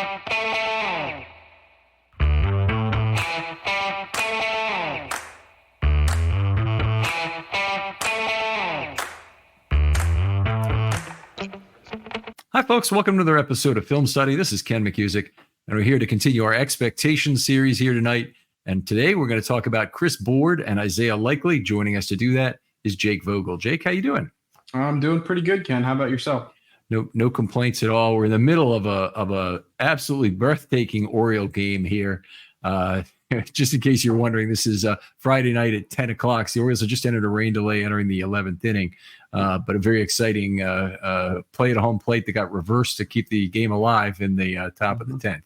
Hi, folks. Welcome to another episode of Film Study. This is Ken McCusick, and we're here to continue our expectations series here tonight. And today we're going to talk about Chris Board and Isaiah Likely. Joining us to do that is Jake Vogel. Jake, how you doing? I'm doing pretty good, Ken. How about yourself? No complaints at all. We're in the middle of a absolutely breathtaking Oriole game here. Just in case you're wondering, this is Friday night at 10 o'clock. The Orioles have just entered a rain delay entering the 11th inning, but a very exciting play at home plate that got reversed to keep the game alive in the top of the 10th.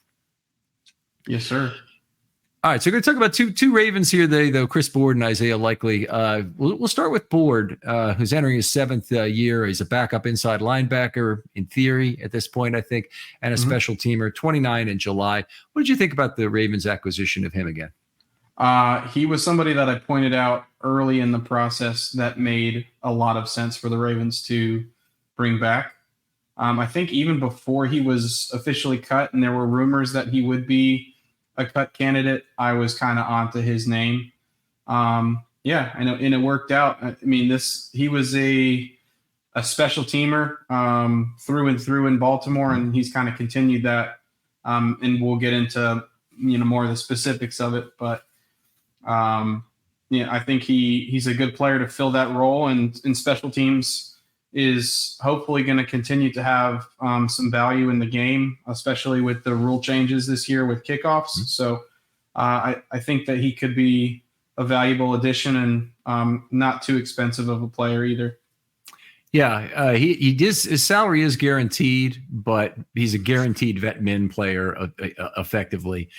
Yes, sir. All right, so we're going to talk about two Ravens here today, though, Chris Board and Isaiah Likely. We'll start with Board, who's entering his seventh year. He's a backup inside linebacker, in theory, at this point, I think, and a special teamer, 29 in July. What did you think about the Ravens' acquisition of him again? He was somebody that I pointed out early in the process that made a lot of sense for the Ravens to bring back. I think even before he was officially cut and there were rumors that he would be a cut candidate, I was kind of onto his name. Yeah, I know, and it worked out. I mean, he was a special teamer through and through in Baltimore, and he's kind of continued that. And we'll get into more of the specifics of it, but I think he's a good player to fill that role, and in special teams is hopefully going to continue to have some value in the game, especially with the rule changes this year with kickoffs. So I think that he could be a valuable addition and not too expensive of a player either. Yeah, his salary is guaranteed, but he's a guaranteed vet min player effectively.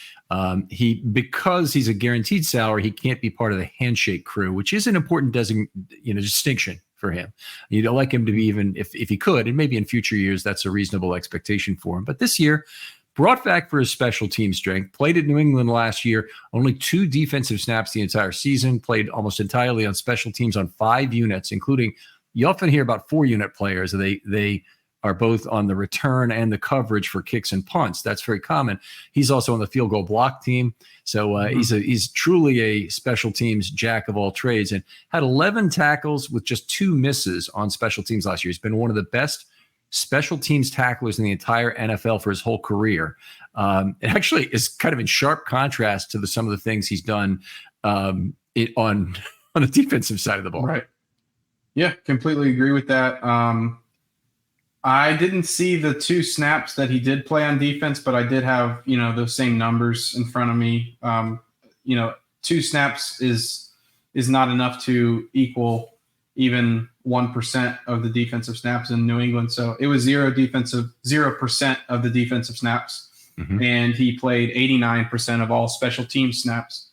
Because he's a guaranteed salary, he can't be part of the handshake crew, which is an important distinction for him. You'd like him to be, even if he could, and maybe in future years that's a reasonable expectation for him. But this year, brought back for his special team strength, played at New England last year, only 2 defensive snaps the entire season, played almost entirely on special teams on 5 units, including, you often hear about 4-unit players. They are both on the return and the coverage for kicks and punts. That's very common. He's also on the field goal block team. So he's truly a special teams jack of all trades, and had 11 tackles with just 2 misses on special teams last year. He's been one of the best special teams tacklers in the entire NFL for his whole career. It actually is kind of in sharp contrast to some of the things he's done on the defensive side of the ball. Right. Yeah, completely agree with that. I didn't see the 2 snaps that he did play on defense, but I did have, those same numbers in front of me. 2 snaps is not enough to equal even 1% of the defensive snaps in New England. So it was 0% of the defensive snaps. And he played 89% of all special team snaps,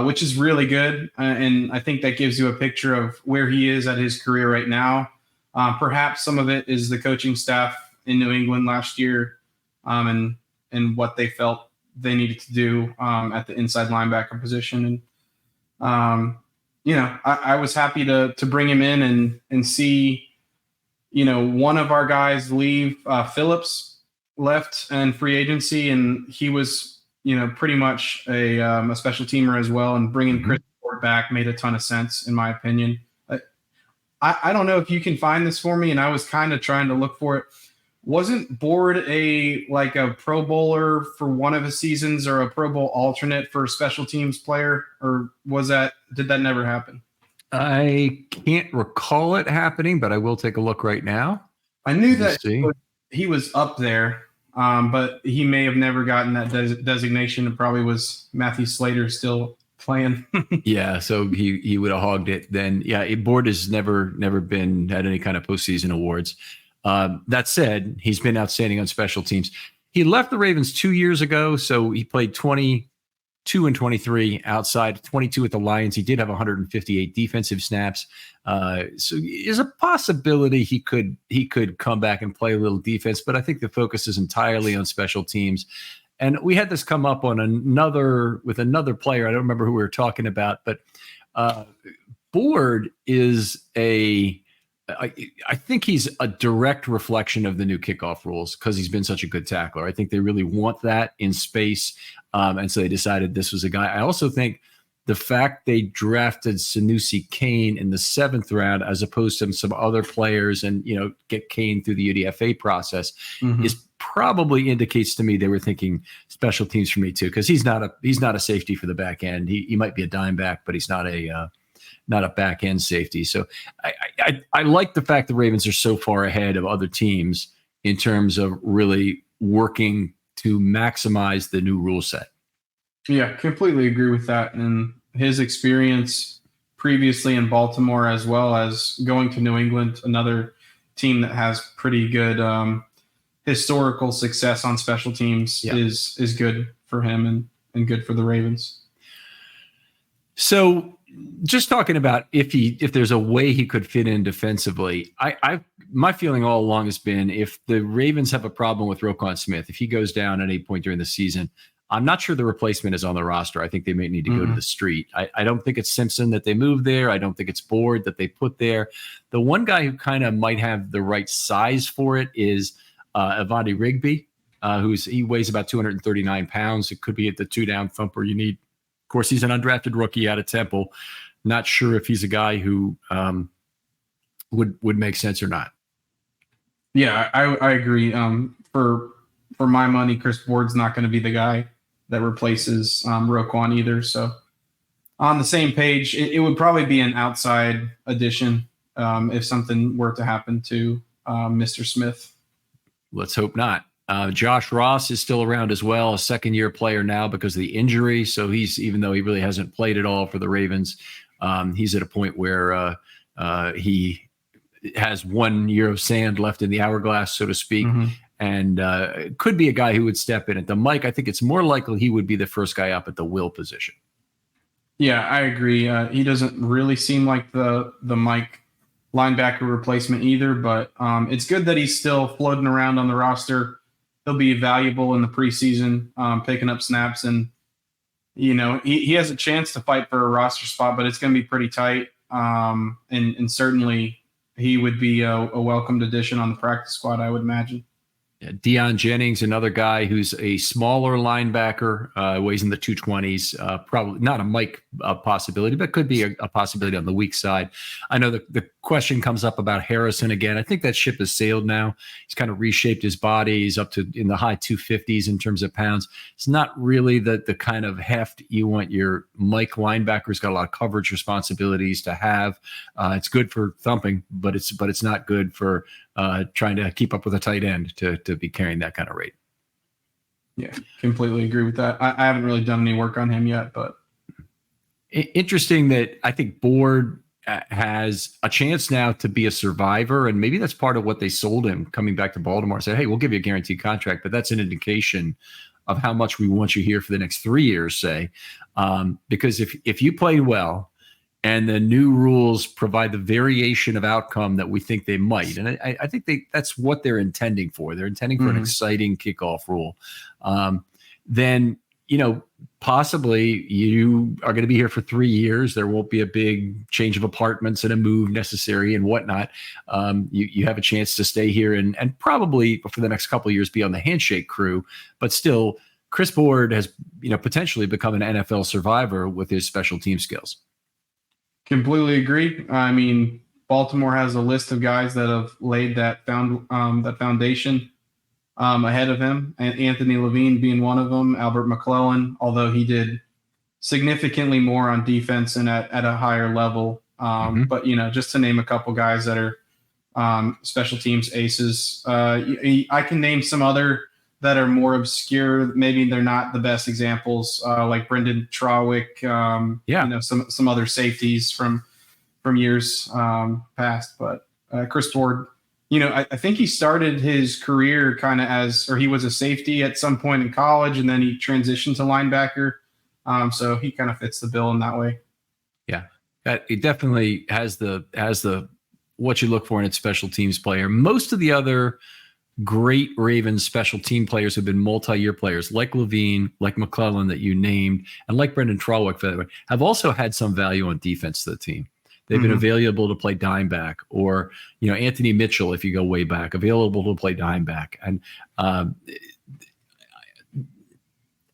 which is really good. And I think that gives you a picture of where he is at his career right now. Perhaps some of it is the coaching staff in New England last year and what they felt they needed to do at the inside linebacker position. And, I was happy to bring him in and see, one of our guys leave. Phillips left in free agency, and he was, pretty much a special teamer as well. And bringing Chris Board back made a ton of sense, in my opinion. I don't know if you can find this for me, and I was kind of trying to look for it. Wasn't Board a Pro Bowler for one of his seasons, or a Pro Bowl alternate for a special teams player, or did that never happen? I can't recall it happening, but I will take a look right now. I knew that he was up there, but he may have never gotten that designation. It probably was Matthew Slater still playing. Yeah, so he would have hogged it then. Yeah, Board has never been had any kind of postseason awards. That said, he's been outstanding on special teams. He left the Ravens 2 years ago, so he played 22 and 23 outside, 22 with the Lions. He did have 158 defensive snaps. So there's a possibility he could come back and play a little defense, but I think the focus is entirely on special teams. And we had this come up on another player. I don't remember who we were talking about, but Board is I think he's a direct reflection of the new kickoff rules because he's been such a good tackler. I think they really want that in space. And so they decided this was a guy. I also think the fact they drafted Sanusi Kane in the 7th round, as opposed to some other players and, get Kane through the UDFA process is probably indicates to me they were thinking special teams for me too. Cause he's not a safety for the back end. He might be a dime back, but he's not a back end safety. So I like the fact the Ravens are so far ahead of other teams in terms of really working to maximize the new rule set. Yeah, completely agree with that. And his experience previously in Baltimore, as well as going to New England, another team that has pretty good historical success on special teams, is good for him and good for the Ravens. So just talking about if there's a way he could fit in defensively, my feeling all along has been if the Ravens have a problem with Roquan Smith, if he goes down at any point during the season, I'm not sure the replacement is on the roster. I think they may need to go to the street. I don't think it's Simpson that they moved there. I don't think it's Board that they put there. The one guy who kind of might have the right size for it is Avante Rigby, he weighs about 239 pounds. It could be at the 2-down thumper you need. Of course, he's an undrafted rookie out of Temple. Not sure if he's a guy who would make sense or not. Yeah, I agree. For my money, Chris Board's not going to be the guy that replaces Roquan either. So on the same page, it would probably be an outside addition if something were to happen to Mr. Smith. Let's hope not. Josh Ross is still around as well, a second-year player now because of the injury. So even though he really hasn't played at all for the Ravens, he's at a point where he has 1 year of sand left in the hourglass, so to speak. And could be a guy who would step in at the Mike. I think it's more likely he would be the first guy up at the will position. Yeah, I agree. He doesn't really seem like the Mike linebacker replacement either, but it's good that he's still floating around on the roster. He'll be valuable in the preseason, picking up snaps. And, he has a chance to fight for a roster spot, but it's going to be pretty tight. And certainly he would be a welcomed addition on the practice squad, I would imagine. Deion Jennings, another guy who's a smaller linebacker, weighs in the 220s. Probably not a Mike possibility, but could be a possibility on the weak side. I know the question comes up about Harrison again. I think that ship has sailed now. He's kind of reshaped his body. He's up to in the high 250s in terms of pounds. It's not really the kind of heft you want your Mike linebacker. He's got a lot of coverage responsibilities to have. It's good for thumping, but it's not good for trying to keep up with a tight end to be carrying that kind of rate. Yeah, completely agree with that. I haven't really done any work on him yet, but interesting that I think Board has a chance now to be a survivor, and maybe that's part of what they sold him coming back to Baltimore. Said, hey, we'll give you a guaranteed contract, but that's an indication of how much we want you here for the next 3 years, say, because if you played well and the new rules provide the variation of outcome that we think they might. And I think that's what they're intending for. They're intending for an exciting kickoff rule. Then, possibly you are going to be here for 3 years. There won't be a big change of apartments and a move necessary and whatnot. You have a chance to stay here and probably for the next couple of years be on the handshake crew. But still, Chris Board has, potentially become an NFL survivor with his special team skills. Completely agree. I mean, Baltimore has a list of guys that have laid that foundation ahead of him, and Anthony Levine being one of them. Albert McClellan, although he did significantly more on defense and at a higher level. But just to name a couple guys that are special teams aces. I can name some other that are more obscure. Maybe they're not the best examples, like Brendan Trawick, some other safeties from years past. But Chris Board, I think he started his career kind of he was a safety at some point in college, and then he transitioned to linebacker. So he kind of fits the bill in that way. Yeah, it definitely has the what you look for in a special teams player. Most of the other great Ravens special team players have been multi-year players like Levine, like McClellan that you named, and like Brendan Trawick, have also had some value on defense to the team. They've been Mhm. available to play dime back, or Anthony Mitchell, if you go way back, available to play dime back. And um,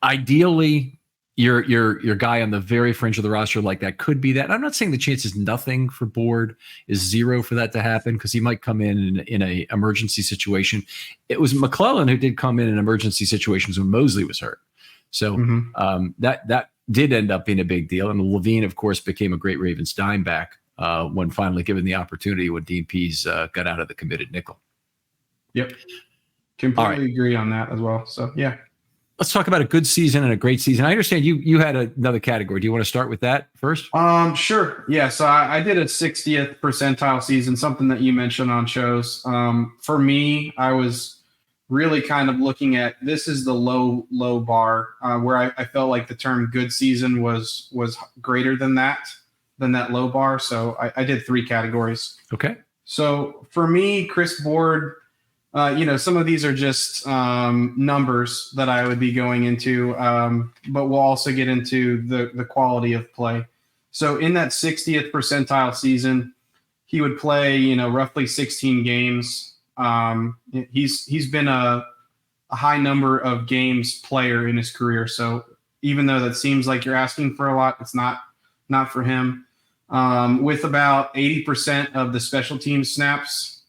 ideally, your guy on the very fringe of the roster like that could be that. And I'm not saying the chance is nothing for Board is zero for that to happen, because he might come in a emergency situation. It was McClellan who did come in emergency situations when Mosley was hurt. So Mhm. that did end up being a big deal. And Levine, of course, became a great Ravens dime back when finally given the opportunity when Dean Pease got out of the committed nickel. Yep. All right. Completely agree on that as well. So yeah. Let's talk about a good season and a great season. I understand you had another category. Do you want to start with that first? Sure. Yeah. So I did a 60th percentile season, something that you mentioned on shows. For me, I was really kind of looking at, this is the low bar, where I felt like the term good season was greater than that low bar. So I did 3 categories. Okay. So for me, Chris Board, some of these are just numbers that I would be going into, but we'll also get into the quality of play. So in that 60th percentile season, he would play, roughly 16 games. He's been a high number of games player in his career. So even though that seems like you're asking for a lot, it's not for him. With about 80% of the special teams snaps.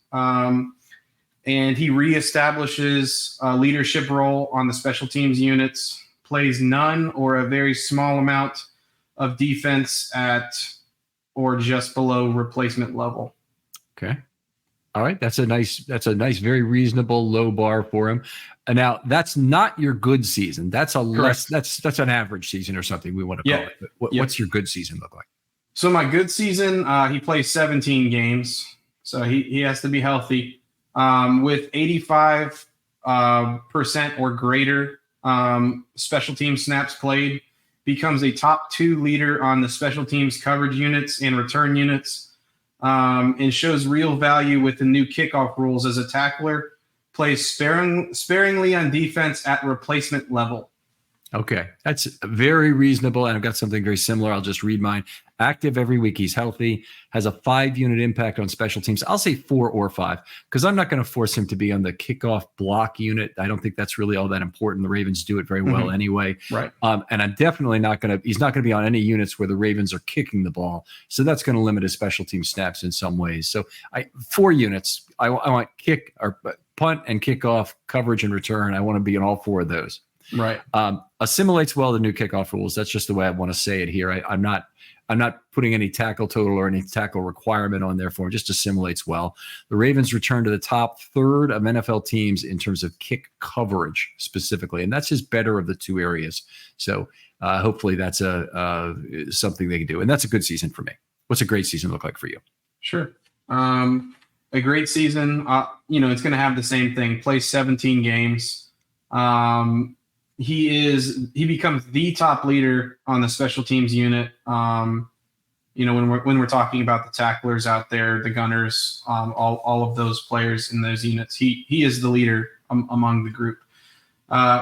And he reestablishes a leadership role on the special teams units, plays none or a very small amount of defense at or just below replacement level. Okay. All right. That's a nice, very reasonable low bar for him. And now that's not your good season. That's a less, that's an average season or something we want to call it. But what's your good season look like? So my good season, he plays 17 games. So he has to be healthy. With 85% or greater special team snaps played, becomes a top 2 leader on the special teams coverage units and return units, and shows real value with the new kickoff rules as a tackler, plays sparingly on defense at replacement level. Okay. That's very reasonable. And I've got something very similar. I'll just read mine. Active every week. He's healthy, has a 5-unit impact on special teams. I'll say 4 or 5, because I'm not going to force him to be on the kickoff block unit. I don't think that's really all that important. The Ravens do it very well anyway. Right. And I'm definitely he's not going to be on any units where the Ravens are kicking the ball. So that's going to limit his special team snaps in some ways. So 4 units. I want kick or punt and kickoff, coverage and return. I want to be in all 4 of those. Right. Assimilates well the new kickoff rules. That's just the way I want to say it here. I'm not putting any tackle total or any tackle requirement on there for him. Just assimilates well. The Ravens return to the top 3rd of NFL teams in terms of kick coverage specifically, and that's his better of the 2 areas. So hopefully that's something they can do, and that's a good season for me. What's a great season look like for you? Sure. A great season. It's going to have the same thing. Play 17 games. He becomes the top leader on the special teams unit. When we're talking about the tacklers out there, the gunners, all of those players in those units, he is the leader among the group.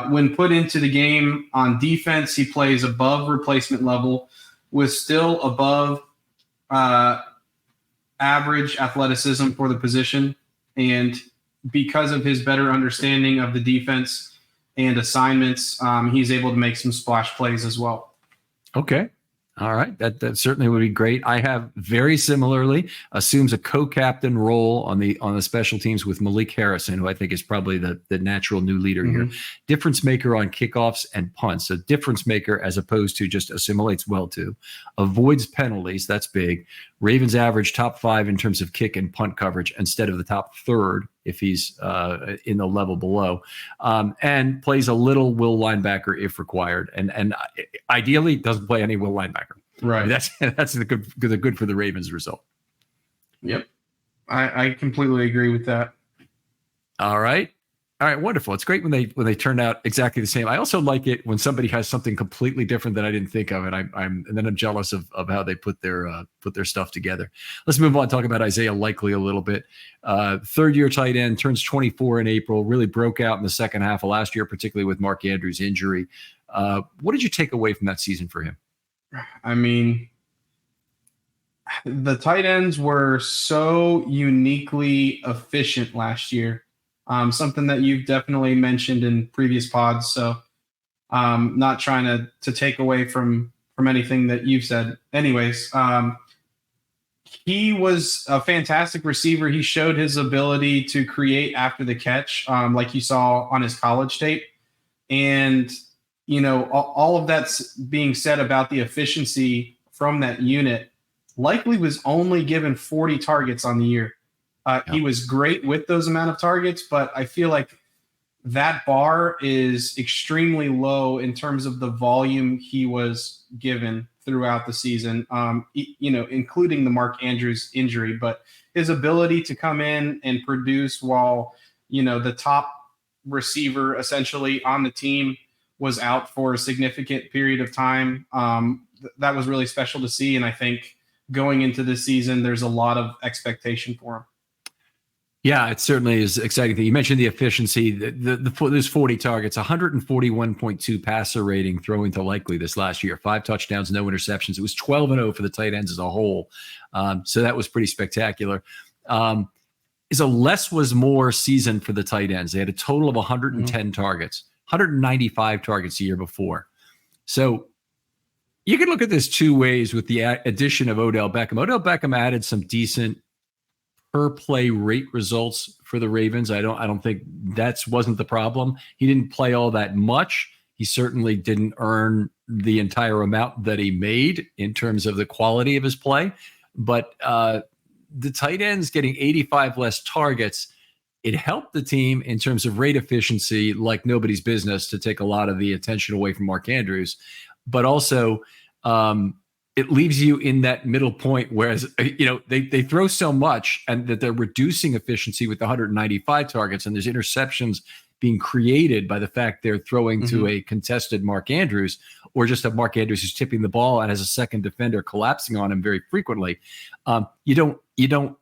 When put into the game on defense, he plays above replacement level with still above average athleticism for the position. And because of his better understanding of the defense and assignments, he's able to make some splash plays as well. Okay. All right. That certainly would be great. I have very similarly assumes a co-captain role on the special teams with Malik Harrison, who I think is probably the natural new leader here. Difference maker on kickoffs and punts. A difference maker as opposed to just assimilates well to. Avoids penalties. That's big. Ravens average top 5 in terms of kick and punt coverage instead of the top 3rd if he's in the level below, and plays a little will linebacker if required, and ideally doesn't play any will linebacker. Right. I mean, that's the good for the Ravens result. Yep, I completely agree with that. All right. Wonderful. It's great when they turn out exactly the same. I also like it when somebody has something completely different that I didn't think of, and I'm jealous of how they put their stuff together. Let's move on. Talk about Isaiah Likely a little bit. 3rd-year tight end, turns 24 in April. Really broke out in the second half of last year, particularly with Mark Andrews' injury. What did you take away from that season for him? I mean, The tight ends were so uniquely efficient last year. Something that you've definitely mentioned in previous pods. So not trying to take away from anything that you've said. Anyways, he was a fantastic receiver. He showed his ability to create after the catch, like you saw on his college tape. And all of that's being said about the efficiency from that unit. Likely was only given 40 targets on the year. He was great with those amount of targets, but I feel like that bar is extremely low in terms of the volume he was given throughout the season, including the Mark Andrews injury. But his ability to come in and produce while, the top receiver essentially on the team was out for a significant period of time. That was really special to see. And I think going into this season, there's a lot of expectation for him. Yeah, it certainly is exciting. You mentioned the efficiency. There's 40 targets, 141.2 passer rating throwing to Likely this last year. 5 touchdowns, no interceptions. It was 12-0 for the tight ends as a whole. So that was pretty spectacular. Is a less was more season for the tight ends. They had a total of 110 targets, 195 targets the year before. So you can look at this two ways with the addition of Odell Beckham. Odell Beckham added some decent per play rate results for the Ravens. I don't think wasn't the problem. He didn't play all that much. He certainly didn't earn the entire amount that he made in terms of the quality of his play. But the tight ends getting 85 less targets, it helped the team in terms of rate efficiency like nobody's business to take a lot of the attention away from Mark Andrews. But also, it leaves you in that middle point, whereas they throw so much and that they're reducing efficiency with the 195 targets, and there's interceptions being created by the fact they're throwing to a contested Mark Andrews, or just a Mark Andrews who's tipping the ball and has a second defender collapsing on him very frequently. You don't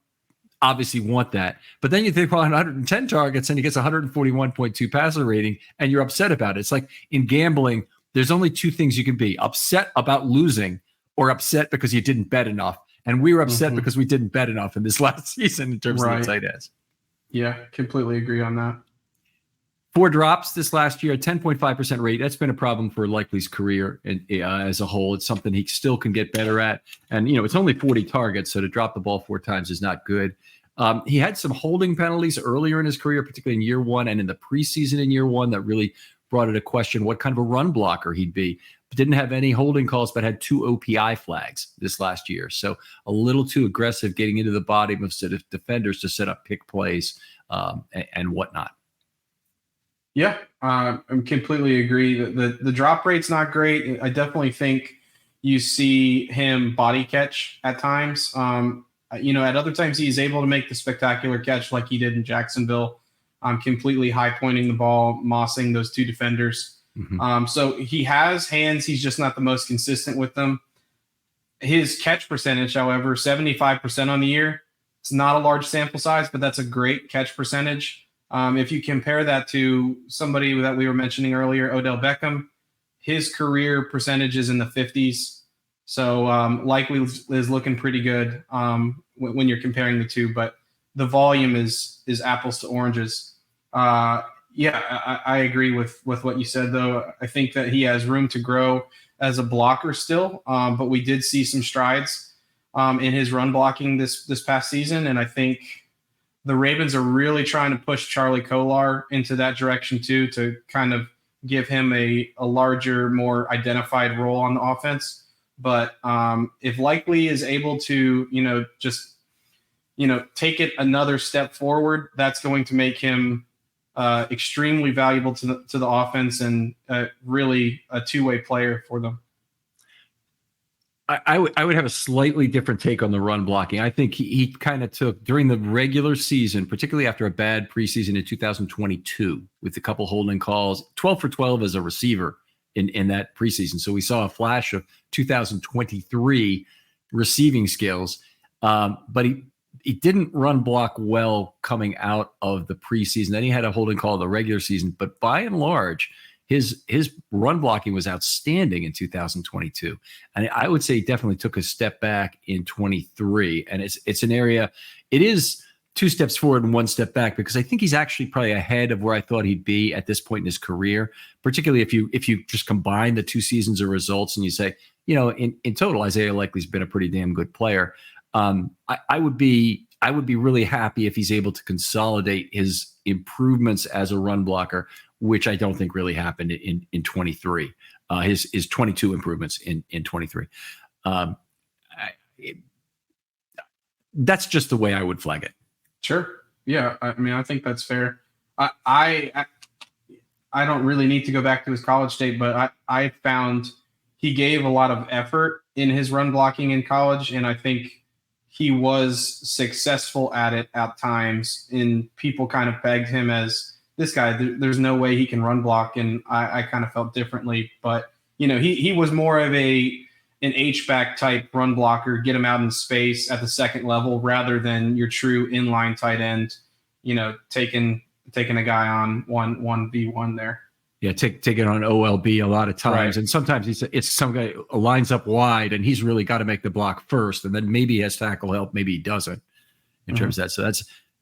obviously want that. But then you think, well, 110 targets and he gets 141.2 passer rating, and you're upset about it. It's like in gambling, there's only two things you can be: upset about losing, or upset because you didn't bet enough. And we were upset because we didn't bet enough in this last season in terms of the tight ends. Yeah, completely agree on that. 4 drops this last year, 10.5% rate. That's been a problem for Likely's career as a whole. It's something he still can get better at. And, it's only 40 targets, so to drop the ball 4 times is not good. He had some holding penalties earlier in his career, particularly in year 1 and in the preseason in year 1, that really brought into question what kind of a run blocker he'd be. Didn't have any holding calls, but had 2 OPI flags this last year. So a little too aggressive getting into the body of defenders to set up pick plays and whatnot. Yeah, I completely agree. The drop rate's not great. I definitely think you see him body catch at times. At other times he's able to make the spectacular catch like he did in Jacksonville, completely high pointing the ball, mossing those 2 defenders. So he has hands. He's just not the most consistent with them. His catch percentage, however, 75% on the year. It's not a large sample size, but that's a great catch percentage. If you compare that to somebody that we were mentioning earlier, Odell Beckham, his career percentage is in the 50s. So Likely is looking pretty good when you're comparing the two, but the volume is apples to oranges. Yeah, I agree with what you said, though. I think that he has room to grow as a blocker still, but we did see some strides in his run blocking this past season, and I think the Ravens are really trying to push Charlie Kolar into that direction too, to kind of give him a larger, more identified role on the offense. But if Likely is able to, take it another step forward, that's going to make him extremely valuable to the offense and really a two-way player for them. I would have a slightly different take on the run blocking. I think he kind of took during the regular season, particularly after a bad preseason in 2022 with a couple holding calls, 12 for 12 as a receiver in that preseason. So we saw a flash of 2023 receiving skills, but he didn't run block well coming out of the preseason. Then he had a holding call the regular season, but by and large, his run blocking was outstanding in 2022, and I would say he definitely took a step back in 23. And it's an area. It is 2 steps forward and 1 step back, because I think he's actually probably ahead of where I thought he'd be at this point in his career, particularly if you just combine the 2 seasons of results and you say, in total, Isaiah Likely's been a pretty damn good player. I would be really happy if he's able to consolidate his improvements as a run blocker, which I don't think really happened in 23. His 22 improvements in 23. That's just the way I would flag it. Sure. Yeah. I mean, I think that's fair. I don't really need to go back to his college tape, but I found he gave a lot of effort in his run blocking in college, and I think he was successful at it at times. And people kind of pegged him as this guy. There's no way he can run block, and I kind of felt differently. But he was more of an H-back type run blocker, get him out in space at the second level rather than your true inline tight end, taking a guy on 1v1 there. Yeah, take it on OLB a lot of times. Right. And sometimes it's some guy lines up wide and he's really got to make the block first. And then maybe he has tackle help, maybe he doesn't in terms of that. So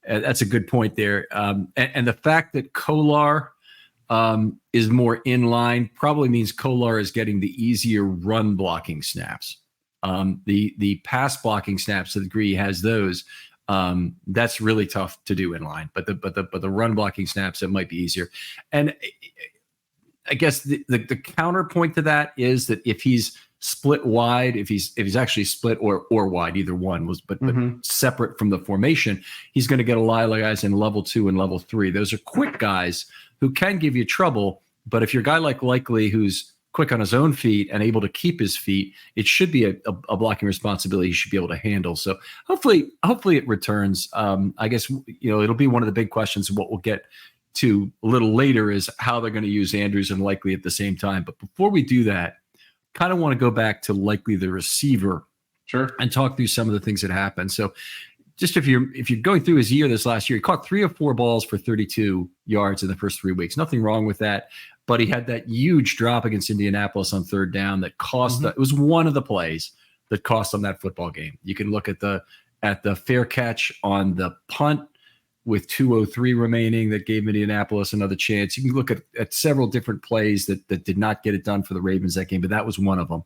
that's a good point there. And the fact that Kolar is more inline probably means Kolar is getting the easier run blocking snaps. The pass blocking snaps, to the degree he has those, that's really tough to do inline. But the run blocking snaps, it might be easier. And I guess the counterpoint to that is that if he's split wide, if he's actually split or wide, either one was, but separate from the formation, he's going to get a lot of guys in level 2 and level 3. Those are quick guys who can give you trouble. But if you're a guy like Likely, who's quick on his own feet and able to keep his feet, it should be a blocking responsibility he should be able to handle. So hopefully it returns. I guess, it'll be one of the big questions of what we'll get to a little later is how they're going to use Andrews and Likely at the same time. But before we do that, kind of want to go back to Likely, the receiver, sure, and talk through some of the things that happened. So just if you're going through his year this last year, he caught 3 or 4 balls for 32 yards in the first 3 weeks. Nothing wrong with that. But he had that huge drop against Indianapolis on 3rd down that cost it was one of the plays that cost them that football game. You can look at the fair catch on the punt with 2:03 remaining that gave Indianapolis another chance. You can look at several different plays that did not get it done for the Ravens that game, but that was one of them.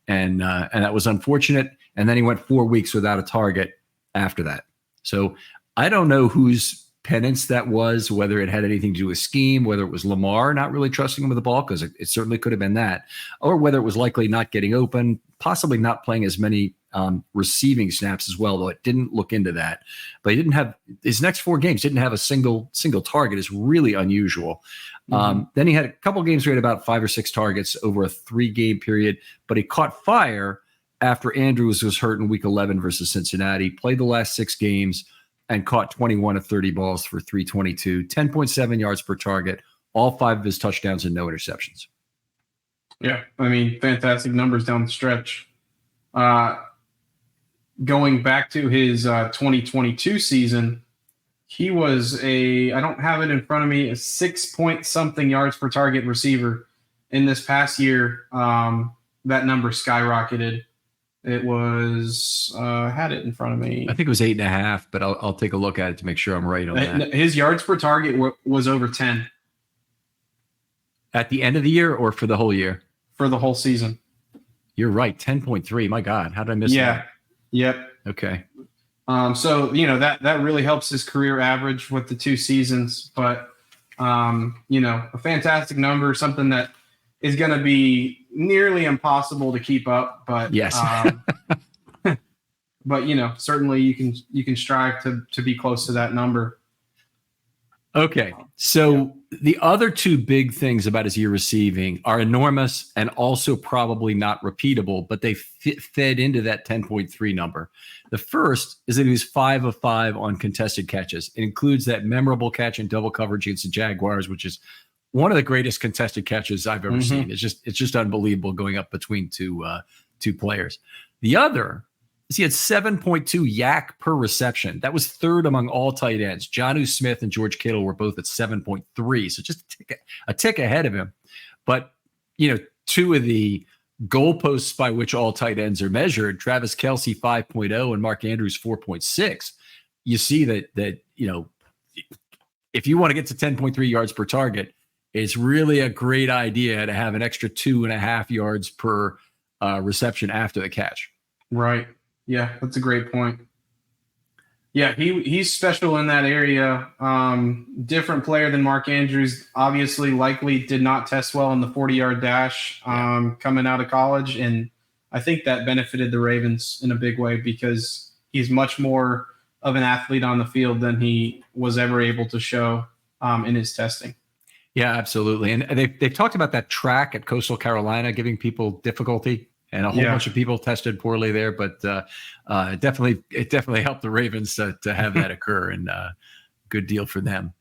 And that was unfortunate. And then he went 4 weeks without a target after that. So I don't know whose penance that was, whether it had anything to do with scheme, whether it was Lamar not really trusting him with the ball, because it certainly could have been that, or whether it was Likely not getting open, possibly not playing as many receiving snaps as well, though it didn't look into that. But he didn't have his next 4 games, didn't have a single target. Is really unusual. Then he had a couple games where he had about 5 or 6 targets over a 3-game period, but he caught fire after Andrews was hurt in week 11 versus Cincinnati, played the last 6 games and caught 21 of 30 balls for 322, 10.7 yards per target, all 5 of his touchdowns and no interceptions. Yeah, I mean, fantastic numbers down the stretch. Going back to his 2022 season, he was I don't have it in front of me, a 6-point-something yards per target receiver. In this past year, that number skyrocketed. It was had it in front of me. I think it was 8.5, but I'll take a look at it to make sure I'm right on that. His yards per target was over 10 at the end of the year, or for the whole year? For the whole season. You're right, 10.3. My God, how did I miss that? Yep. Okay. So that really helps his career average with the 2 seasons, but a fantastic number, something that is going to be nearly impossible to keep up, but yes. But certainly you can strive to be close to that number. Okay. So the other 2 big things about his year receiving are enormous and also probably not repeatable, but they fed into that 10.3 number. The first is that he was 5 of 5 on contested catches. It includes that memorable catch in double coverage against the Jaguars, which is one of the greatest contested catches I've ever seen. It's just unbelievable going up between two players. The other is he had 7.2 yak per reception. That was 3rd among all tight ends. Jonnu Smith and George Kittle were both at 7.3, so just a tick ahead of him. But, two of the goalposts by which all tight ends are measured, Travis Kelce 5.0 and Mark Andrews 4.6. You see that if you want to get to 10.3 yards per target, it's really a great idea to have an extra 2.5 yards per reception after the catch. Right. Yeah, that's a great point. Yeah, he's special in that area. Different player than Mark Andrews. Obviously, likely did not test well in the 40-yard dash coming out of college. And I think that benefited the Ravens in a big way because he's much more of an athlete on the field than he was ever able to show in his testing. Yeah, absolutely. And they've talked about that track at Coastal Carolina giving people difficulty. And a whole bunch of people tested poorly there, but it definitely helped the Ravens to have that occur, and good deal for them.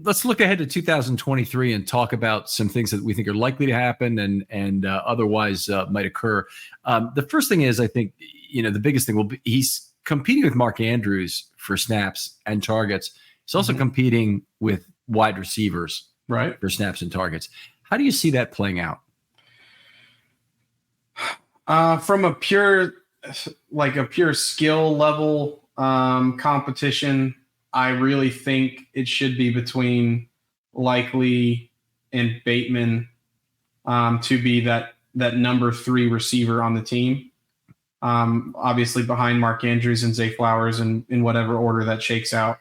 Let's look ahead to 2023 and talk about some things that we think are likely to happen and otherwise might occur. The first thing is, I think, the biggest thing will be he's competing with Mark Andrews for snaps and targets. He's also competing with wide receivers, right, for snaps and targets. How do you see that playing out? From a pure skill level competition, I really think it should be between Likely and Bateman to be that number 3 receiver on the team. Obviously behind Mark Andrews and Zay Flowers in whatever order that shakes out.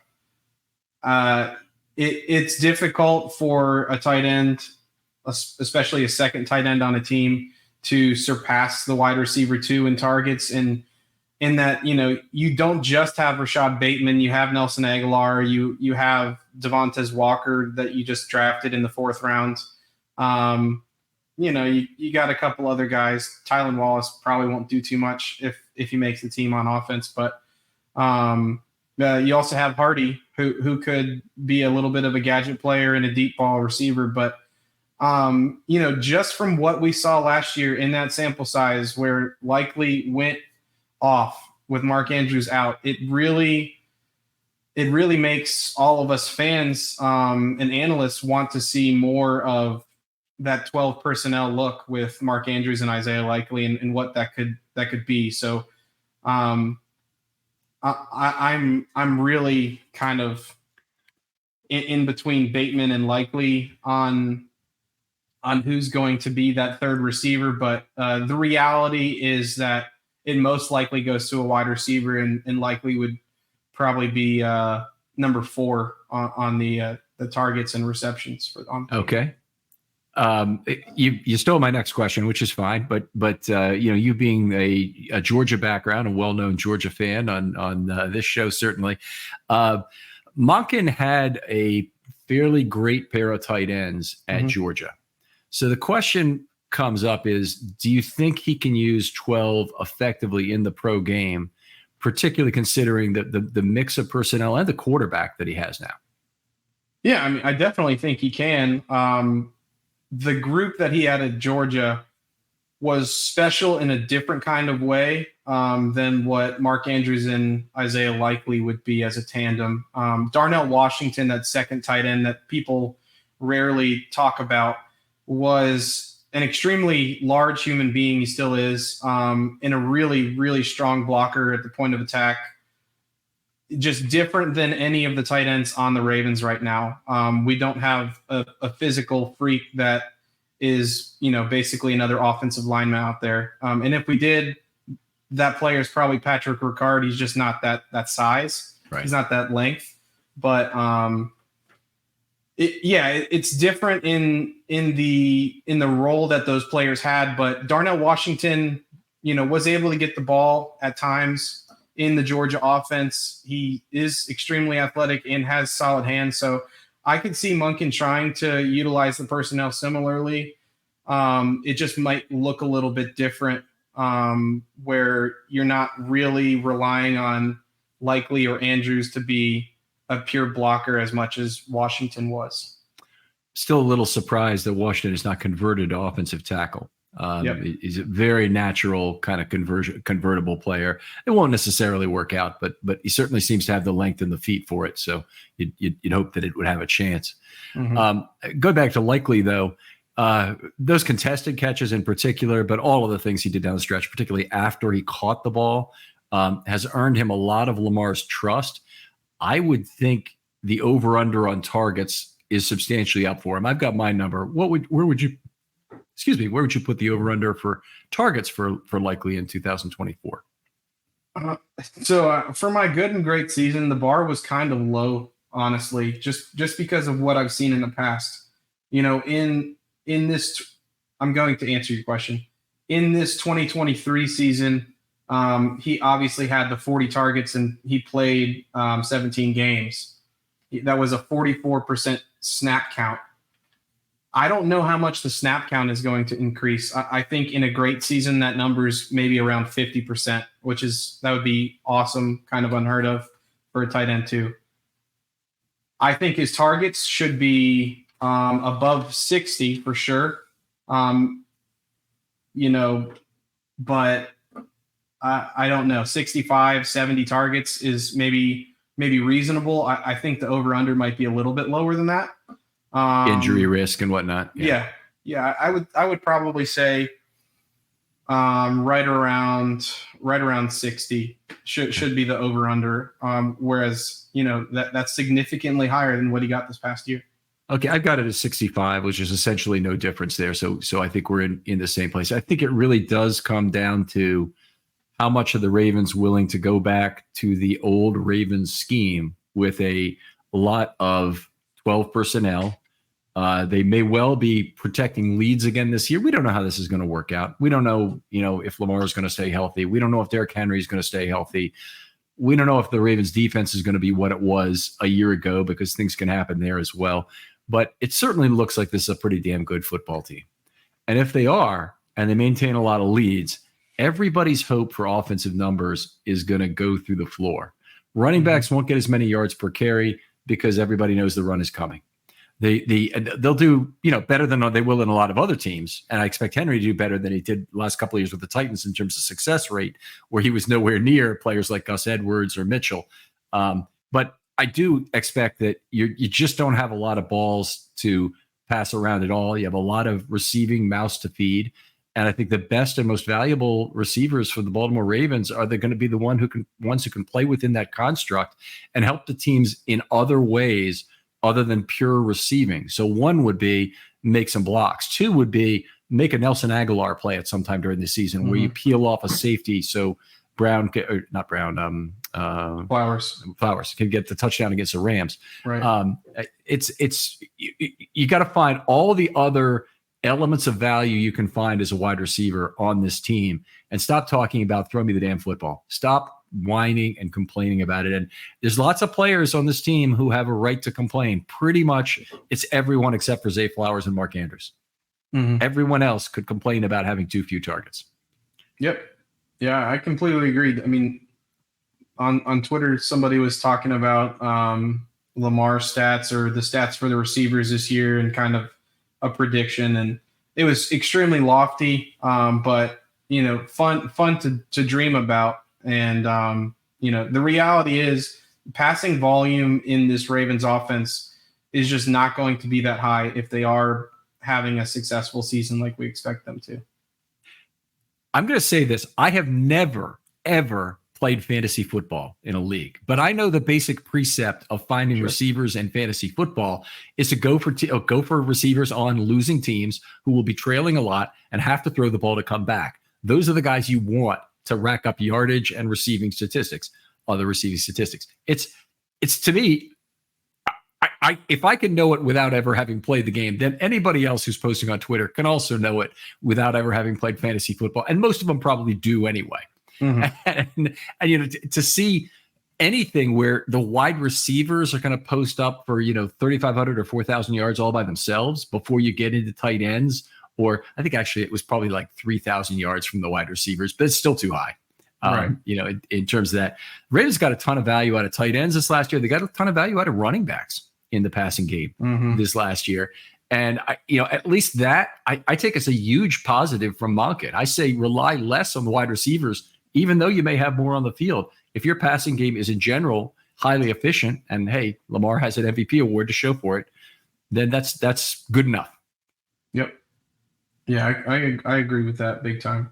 It's difficult for a tight end, especially a second tight end on a team, to surpass the wide receiver 2 in targets. And in that, you don't just have Rashad Bateman, you have Nelson Aguilar, you have Devontae Walker that you just drafted in the 4th round. You got a couple other guys. Tylan Wallace probably won't do too much if he makes the team on offense, but you also have Hardy who could be a little bit of a gadget player and a deep ball receiver, but just from what we saw last year in that sample size where Likely went off with Mark Andrews out, it really makes all of us fans and analysts want to see more of that 12 personnel look with Mark Andrews and Isaiah Likely and what that could be. So I'm really kind of in between Bateman and Likely on who's going to be that third receiver. But the reality is that it most likely goes to a wide receiver and Likely would probably be number 4 on the targets and receptions on. Okay. You stole my next question, which is fine, but you being a Georgia background, a well-known Georgia fan on this show, certainly, Monken had a fairly great pair of tight ends at Georgia. So the question comes up is, do you think he can use 12 effectively in the pro game, particularly considering the mix of personnel and the quarterback that he has now? Yeah, I mean, I definitely think he can. The group that he had at Georgia was special in a different kind of way than what Mark Andrews and Isaiah Likely would be as a tandem. Darnell Washington, that second tight end that people rarely talk about, was an extremely large human being. He still is, and a really, really strong blocker at the point of attack. Just different than any of the tight ends on the Ravens right now. We don't have a physical freak that is, basically another offensive lineman out there. And if we did, that player is probably Patrick Ricard. He's just not that size. Right. He's not that length. But it's different in the role that those players had. But Darnell Washington, was able to get the ball at times in the Georgia offense. He is extremely athletic and has solid hands. So I could see Monken trying to utilize the personnel similarly. It just might look a little bit different where you're not really relying on Likely or Andrews to be a pure blocker as much as Washington was. Still a little surprised that Washington is not converted to offensive tackle. Yep. He's a very natural kind of convertible player. It won't necessarily work out, but he certainly seems to have the length and the feet for it. So you'd hope that it would have a chance. Go back to Likely though. Those contested catches in particular, but all of the things he did down the stretch, particularly after he caught the ball, has earned him a lot of Lamar's trust. I would think the over-under on targets is substantially up for him. I've got my number. Where would you put the over-under for targets for Likely in 2024? So for my good and great season, the bar was kind of low, honestly, just because of what I've seen in the past. In this, I'm going to answer your question. In this 2023 season, he obviously had the 40 targets and he played 17 games. That was a 44% snap count. I don't know how much the snap count is going to increase. I think in a great season, that number is maybe around 50%, that would be awesome, kind of unheard of for a tight end too. I think his targets should be above 60 for sure. But I don't know. 65, 70 targets is maybe reasonable. I think the over-under might be a little bit lower than that. Injury risk and whatnot. Yeah. I would probably say right around 60 should be the over-under. Whereas that's significantly higher than what he got this past year. Okay, I've got it at 65, which is essentially no difference there. So I think we're in the same place. I think it really does come down to how much are the Ravens willing to go back to the old Ravens scheme with a lot of 12 personnel. They may well be protecting leads again this year. We don't know how this is going to work out. We don't know, if Lamar is going to stay healthy. We don't know if Derrick Henry is going to stay healthy. We don't know if the Ravens defense is going to be what it was a year ago, because things can happen there as well. But it certainly looks like this is a pretty damn good football team. And if they are, and they maintain a lot of leads, everybody's hope for offensive numbers is going to go through the floor. Running backs won't get as many yards per carry because everybody knows the run is coming. They'll do better than they will in a lot of other teams, and I expect Henry to do better than he did the last couple of years with the Titans in terms of success rate, where he was nowhere near players like Gus Edwards or Mitchell. But I do expect that you just don't have a lot of balls to pass around at all. You have a lot of receiving mouths to feed, and I think the best and most valuable receivers for the Baltimore Ravens are going to be the ones who can play within that construct and help the teams in other ways other than pure receiving. So one would be make some blocks. Two would be make a Nelson Aguilar play at some time during the season where you peel off a safety so Flowers can get the touchdown against the Rams. Right. You got to find all the other elements of value you can find as a wide receiver on this team and stop talking about throw me the damn football. Stop whining and complaining about it. And there's lots of players on this team who have a right to complain. Pretty much it's everyone except for Zay Flowers and Mark Andrews. Everyone else could complain about having too few targets. Yep. Yeah, I completely agree. I mean, on Twitter, somebody was talking about Lamar stats or the stats for the receivers this year and kind of a prediction. And it was extremely lofty, but, fun to dream about. And, the reality is passing volume in this Ravens offense is just not going to be that high if they are having a successful season like we expect them to. I'm going to say this. I have never, ever played fantasy football in a league, but I know the basic precept of finding receivers in fantasy football is to go for receivers on losing teams who will be trailing a lot and have to throw the ball to come back. Those are the guys you want to rack up yardage and receiving statistics, other receiving statistics. It's to me, if I can know it without ever having played the game, then anybody else who's posting on Twitter can also know it without ever having played fantasy football. And most of them probably do anyway. And to see anything where the wide receivers are going to post up for, 3,500 or 4,000 yards all by themselves before you get into tight ends, or I think actually it was probably like 3,000 yards from the wide receivers, but it's still too high. In terms of that, Ravens got a ton of value out of tight ends this last year. They got a ton of value out of running backs in the passing game this last year. And at least that I take as a huge positive from Monken. I say rely less on the wide receivers, even though you may have more on the field. If your passing game is in general highly efficient, and hey, Lamar has an MVP award to show for it, then that's good enough. Yep. Yeah, I agree with that big time.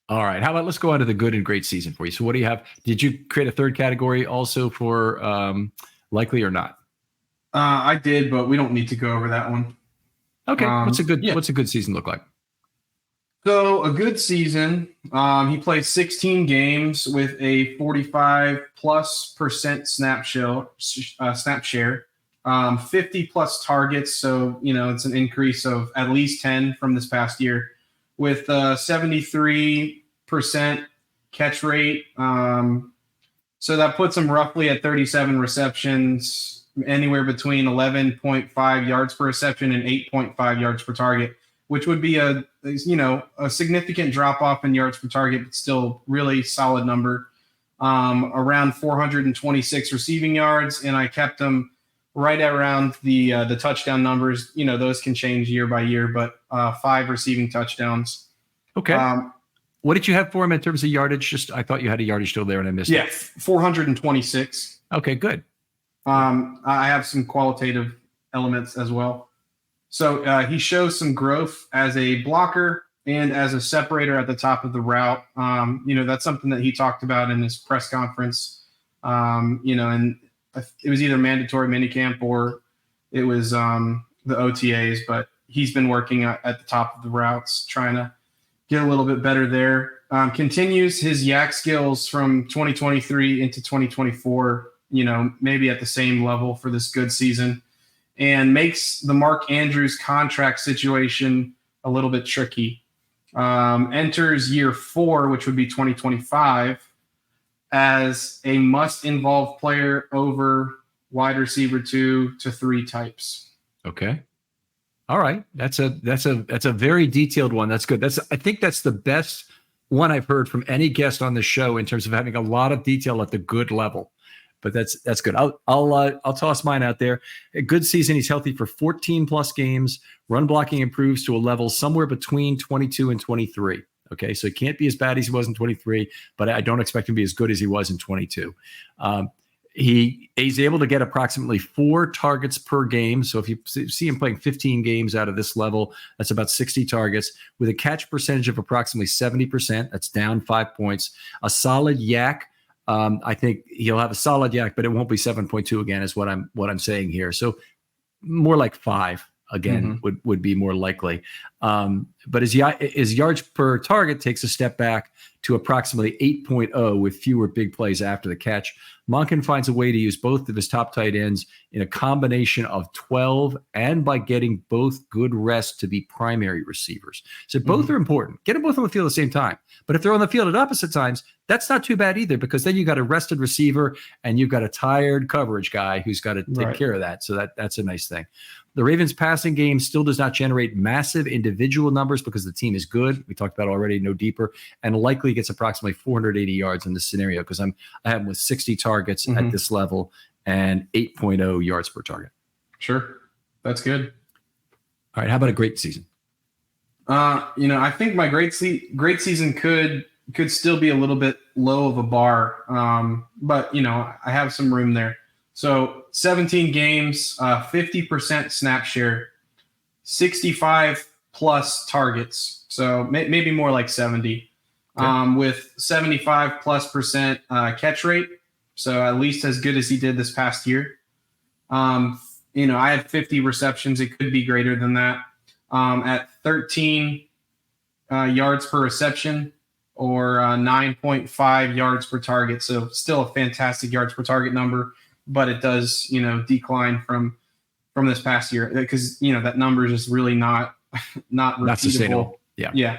All right. How about let's go on to the good and great season for you. So what do you have? Did you create a third category also for likely or not? I did, but we don't need to go over that one. Okay. What's a good season look like? So a good season, he played 16 games with a 45+% snap share, 50 plus targets. So, it's an increase of at least 10 from this past year with 73% catch rate. So that puts him roughly at 37 receptions, anywhere between 11.5 yards per reception and 8.5 yards per target, which would be a significant drop off in yards per target, but still really solid number. Around 426 receiving yards, and I kept him right around the touchdown numbers. Those can change year by year, but 5 receiving touchdowns. Okay. What did you have for him in terms of yardage? I thought you had a yardage still there and I missed it. 426. Okay, good. I have some qualitative elements as well. So he shows some growth as a blocker and as a separator at the top of the route. That's something that he talked about in his press conference. And it was either mandatory minicamp or it was the OTAs, but he's been working at the top of the routes, trying to get a little bit better there. Continues his yak skills from 2023 into 2024, maybe at the same level for this good season, and makes the Mark Andrews contract situation a little bit tricky. Enters year 4, which would be 2025, as a must-involve player over wide receiver 2 to 3 types. Okay. All right. That's a very detailed one. That's good. I think that's the best one I've heard from any guest on the show in terms of having a lot of detail at the good level. But that's good. I'll toss mine out there. A good season. He's healthy for 14 plus games. Run blocking improves to a level somewhere between 22 and 23. Okay, so it can't be as bad as he was in 23, but I don't expect him to be as good as he was in 22. He's able to get approximately 4 targets per game. So if you see him playing 15 games out of this level, that's about 60 targets with a catch percentage of approximately 70%. That's down 5 points. A solid yak. I think he'll have a solid yak, but it won't be 7.2 again, is what I'm saying here. So more like 5 again would be more likely. But his yards per target takes a step back to approximately 8.0 with fewer big plays after the catch. Monken finds a way to use both of his top tight ends in a combination of 12 and by getting both good rest to be primary receivers. So both are important. Get them both on the field at the same time. But if they're on the field at opposite times, that's not too bad either, because then you got a rested receiver and you've got a tired coverage guy who's got to take care of that. So that's a nice thing. The Ravens passing game still does not generate massive individual numbers because the team is good. We talked about already, no deeper, and likely gets approximately 480 yards in this scenario because I have him with 60 targets at this level and 8.0 yards per target. Sure. That's good. All right. How about a great season? I think my great season could still be a little bit low of a bar. But I have some room there. So 17 games, 50% snap share, 65 plus targets. So maybe more like 70, with 75+% catch rate. So at least as good as he did this past year. I had 50 receptions. It could be greater than that. At 13 yards per reception or 9.5 yards per target. So still a fantastic yards per target number. But it does, decline from this past year because, that number is just really not sustainable. Yeah.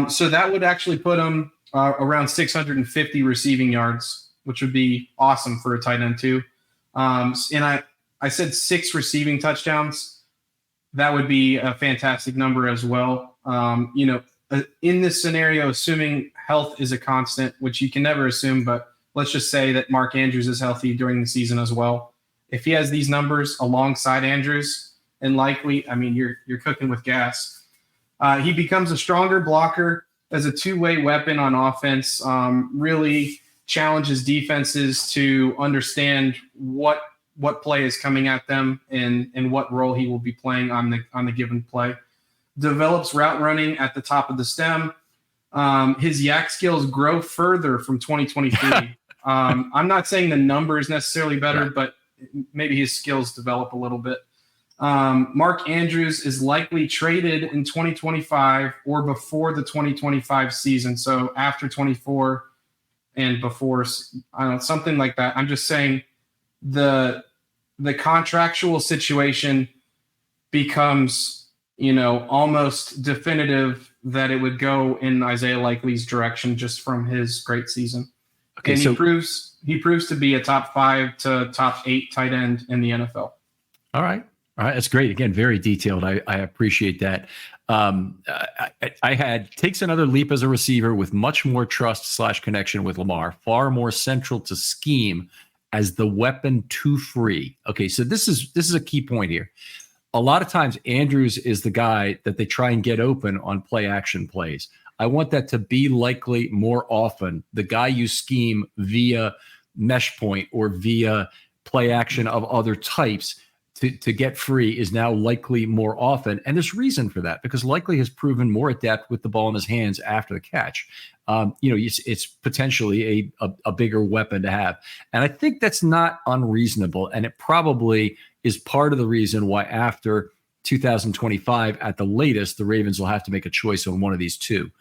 So that would actually put him around 650 receiving yards, which would be awesome for a tight end too. And I said 6 receiving touchdowns. That would be a fantastic number as well. In this scenario, assuming health is a constant, which you can never assume, but let's just say that Mark Andrews is healthy during the season as well. If he has these numbers alongside Andrews, and Likely, I mean, you're cooking with gas. He becomes a stronger blocker as a two-way weapon on offense. Really challenges defenses to understand what play is coming at them and what role he will be playing on the given play. Develops route running at the top of the stem. His yak skills grow further from 2023. I'm not saying the number is necessarily better, but maybe his skills develop a little bit. Mark Andrews is likely traded in 2025 or before the 2025 season. So after 24 and before, I don't know, something like that. I'm just saying the contractual situation becomes, almost definitive that it would go in Isaiah Likely's direction just from his great season. Okay, and he proves to be a top 5 to top 8 tight end in the NFL. All right. That's great. Again, very detailed. I appreciate that. I takes another leap as a receiver with much more trust / connection with Lamar, far more central to scheme as the weapon to free. Okay, so this is a key point here. A lot of times Andrews is the guy that they try and get open on play action plays. I want that to be Likely more often. The guy you scheme via mesh point or via play action of other types to get free is now Likely more often. And there's reason for that because Likely has proven more adept with the ball in his hands after the catch. It's potentially a bigger weapon to have. And I think that's not unreasonable. And it probably is part of the reason why after 2025 at the latest, the Ravens will have to make a choice on one of these two.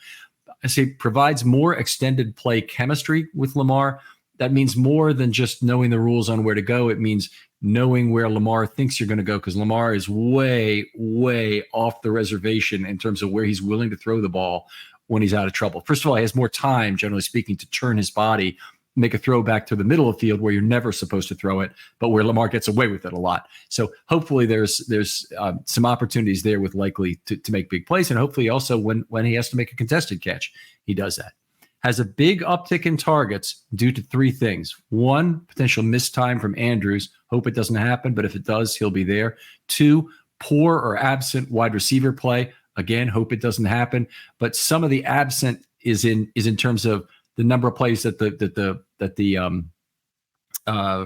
I say provides more extended play chemistry with Lamar. That means more than just knowing the rules on where to go. It means knowing where Lamar thinks you're going to go because Lamar is way, way off the reservation in terms of where he's willing to throw the ball when he's out of trouble. First of all, he has more time, generally speaking, to turn his body, make a throw back to the middle of the field where you're never supposed to throw it, but where Lamar gets away with it a lot. So hopefully there's some opportunities there with Likely to make big plays. And hopefully also when he has to make a contested catch, he does that. Has a big uptick in targets due to 3 things. 1, potential missed time from Andrews. Hope it doesn't happen, but if it does, he'll be there. 2, poor or absent wide receiver play. Again, hope it doesn't happen. But some of the absent is in terms of the number of plays that the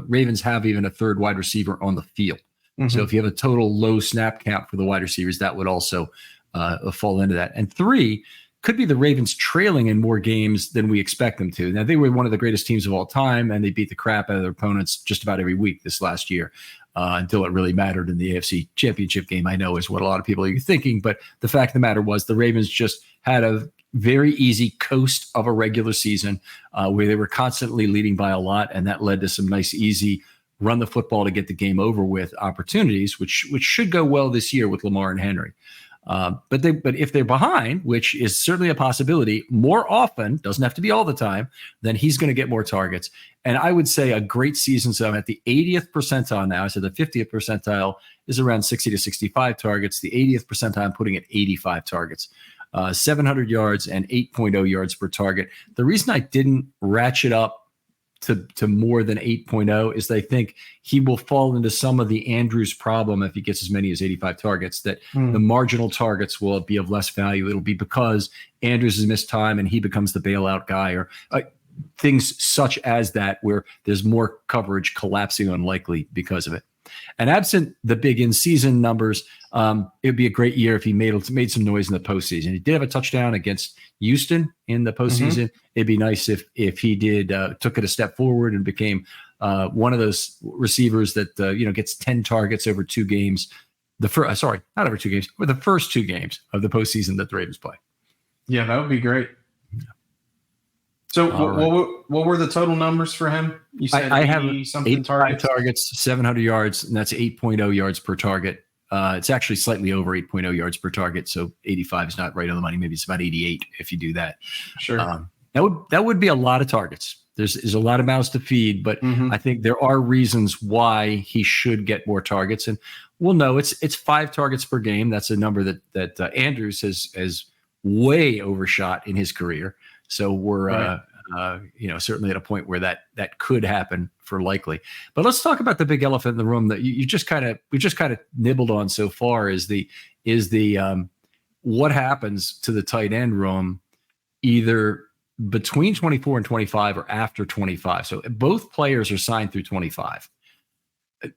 Ravens have even a third wide receiver on the field. Mm-hmm. So if you have a total low snap count for the wide receivers, that would also fall into that. And 3, could be the Ravens trailing in more games than we expect them to. Now, they were one of the greatest teams of all time, and they beat the crap out of their opponents just about every week this last year until it really mattered in the AFC Championship game, I know is what a lot of people are thinking. But the fact of the matter was the Ravens just had a very easy coast of a regular season where they were constantly leading by a lot, and that led to some nice, easy run the football to get the game over with opportunities, which should go well this year with Lamar and Henry. But if they're behind, which is certainly a possibility, more often, doesn't have to be all the time, then he's going to get more targets. And I would say a great season. So I'm at the 80th percentile now. So the 50th percentile is around 60 to 65 targets. The 80th percentile, I'm putting at 85 targets, 700 yards and 8.0 yards per target. The reason I didn't ratchet up to more than 8.0 is they think he will fall into some of the Andrews problem if he gets as many as 85 targets, that the marginal targets will be of less value. It'll be because Andrews has missed time and he becomes the bailout guy or things such as that, where there's more coverage collapsing unlikely because of it. And absent the big in-season numbers, it would be a great year if he made some noise in the postseason. He did have a touchdown against Houston in the postseason. Mm-hmm. It'd be nice if he did took it a step forward and became one of those receivers that gets 10 targets over 2 games. Not over 2 games, but the first 2 games of the postseason that the Ravens play. Yeah, that would be great. So what were the total numbers for him? You said I have 85 targets, 700 yards, and that's 8.0 yards per target. It's actually slightly over 8.0 yards per target, so 85 is not right on the money. Maybe it's about 88 if you do that. Sure. That would be a lot of targets. There's a lot of mouths to feed, but I think there are reasons why he should get more targets. And we'll know it's 5 targets per game. That's a number that Andrews has way overshot in his career. So we're certainly at a point where that could happen for likely. But let's talk about the big elephant in the room that we just kind of nibbled on so far is the what happens to the tight end room either between 24 and 25 or after 25. So both players are signed through 25.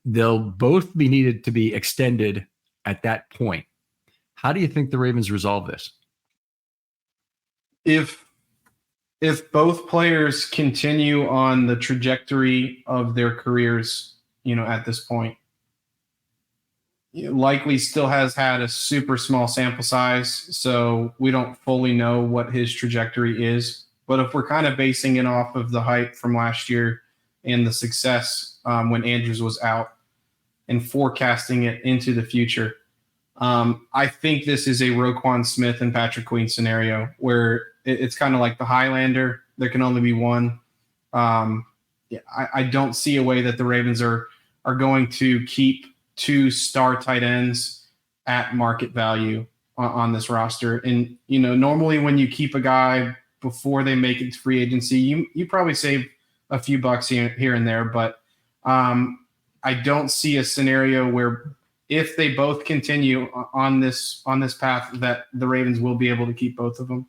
They'll both be needed to be extended at that point. How do you think the Ravens resolve this? If both players continue on the trajectory of their careers, at this point, likely still has had a super small sample size, so we don't fully know what his trajectory is. But if we're kind of basing it off of the hype from last year and the success when Andrews was out and forecasting it into the future, I think this is a Roquan Smith and Patrick Queen scenario where it's kind of like the Highlander. There can only be one. I don't see a way that the Ravens are going to keep two star tight ends at market value on this roster. And, normally when you keep a guy before they make it to free agency, you probably save a few bucks here and there. But I don't see a scenario where if they both continue on this path that the Ravens will be able to keep both of them.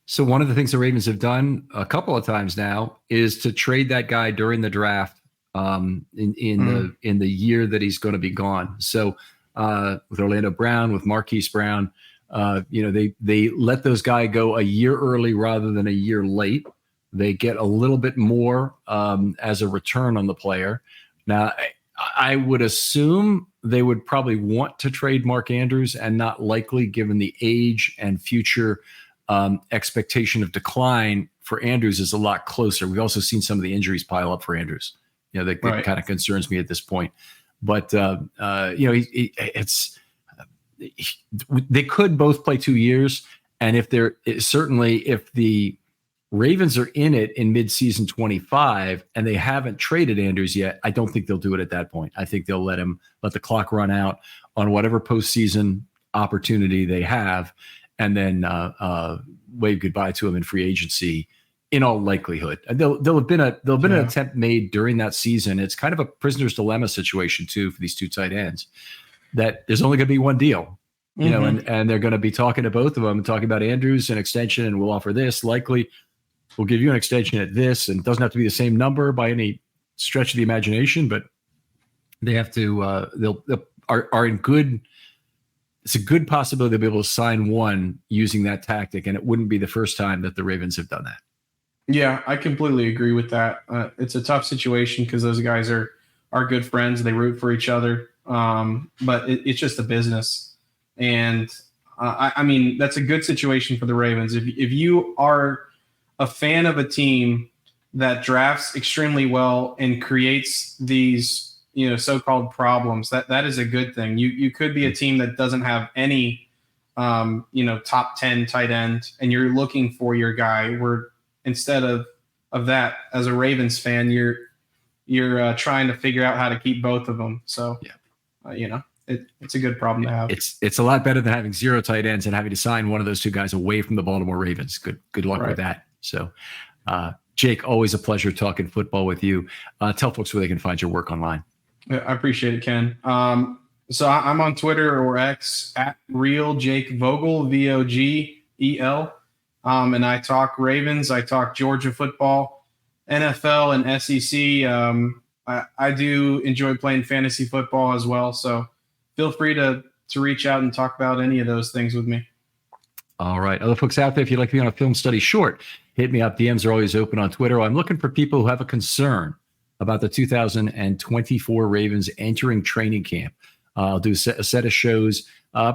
So one of the things the Ravens have done a couple of times now is to trade that guy during the draft in the year that he's going to be gone. So with Orlando Brown, with Marquise Brown, they let those guys go a year early rather than a year late. They get a little bit more as a return on the player. Now, I would assume they would probably want to trade Mark Andrews and not likely, given the age and future expectation of decline for Andrews is a lot closer. We've also seen some of the injuries pile up for Andrews. That kind of concerns me at this point. But they could both play 2 years, and if the Ravens are in it in midseason 25 and they haven't traded Andrews yet, I don't think they'll do it at that point. I think they'll let the clock run out on whatever postseason opportunity they have, and then wave goodbye to him in free agency. In all likelihood, there'll have been an attempt made during that season. It's kind of a prisoner's dilemma situation too for these two tight ends. That there's only going to be one deal, and they're going to be talking to both of them and talking about Andrews an extension, and we'll offer this. Likely, we'll give you an extension at this, and it doesn't have to be the same number by any stretch of the imagination, but they have to. Are in good. It's a good possibility they'll be able to sign one using that tactic, and it wouldn't be the first time that the Ravens have done that. Yeah, I completely agree with that. It's a tough situation because those guys are good friends. They root for each other, but it's just a business. And I mean, that's a good situation for the Ravens. If you are a fan of a team that drafts extremely well and creates these so-called problems, that is a good thing. You could be a team that doesn't have any top 10 tight end, and you're looking for your guy where instead of that, as a Ravens fan, you're trying to figure out how to keep both of them. So, it's a good problem to have. It's a lot better than having zero tight ends and having to sign one of those two guys away from the Baltimore Ravens. Good luck with that. So, Jake, always a pleasure talking football with you. Tell folks where they can find your work online. I appreciate it, Ken. So I'm on Twitter or X at Real Jake Vogel, VOGEL. And I talk Ravens, I talk Georgia football, NFL, and SEC. I do enjoy playing fantasy football as well. So feel free to reach out and talk about any of those things with me. All right. Other folks out there, if you'd like to be on a film study short, hit me up. DMs are always open on Twitter. I'm looking for people who have a concern about the 2024 Ravens entering training camp. I'll do a set of shows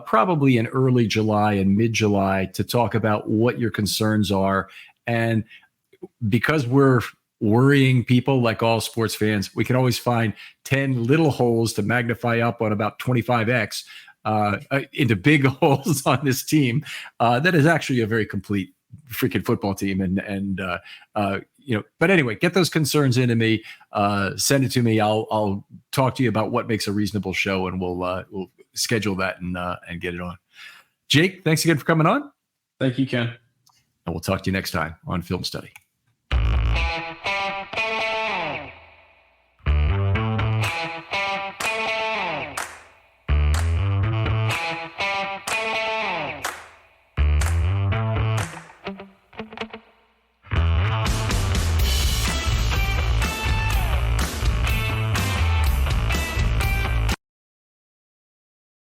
probably in early July and mid-July to talk about what your concerns are. And because we're worrying people like all sports fans, we can always find 10 little holes to magnify up on about 25x into big holes on this team. That is actually a very complete freaking football team. But anyway, get those concerns into me, send it to me. I'll talk to you about what makes a reasonable show, and we'll schedule that and get it on. Jake, thanks again for coming on. Thank you, Ken. And we'll talk to you next time on Film Study.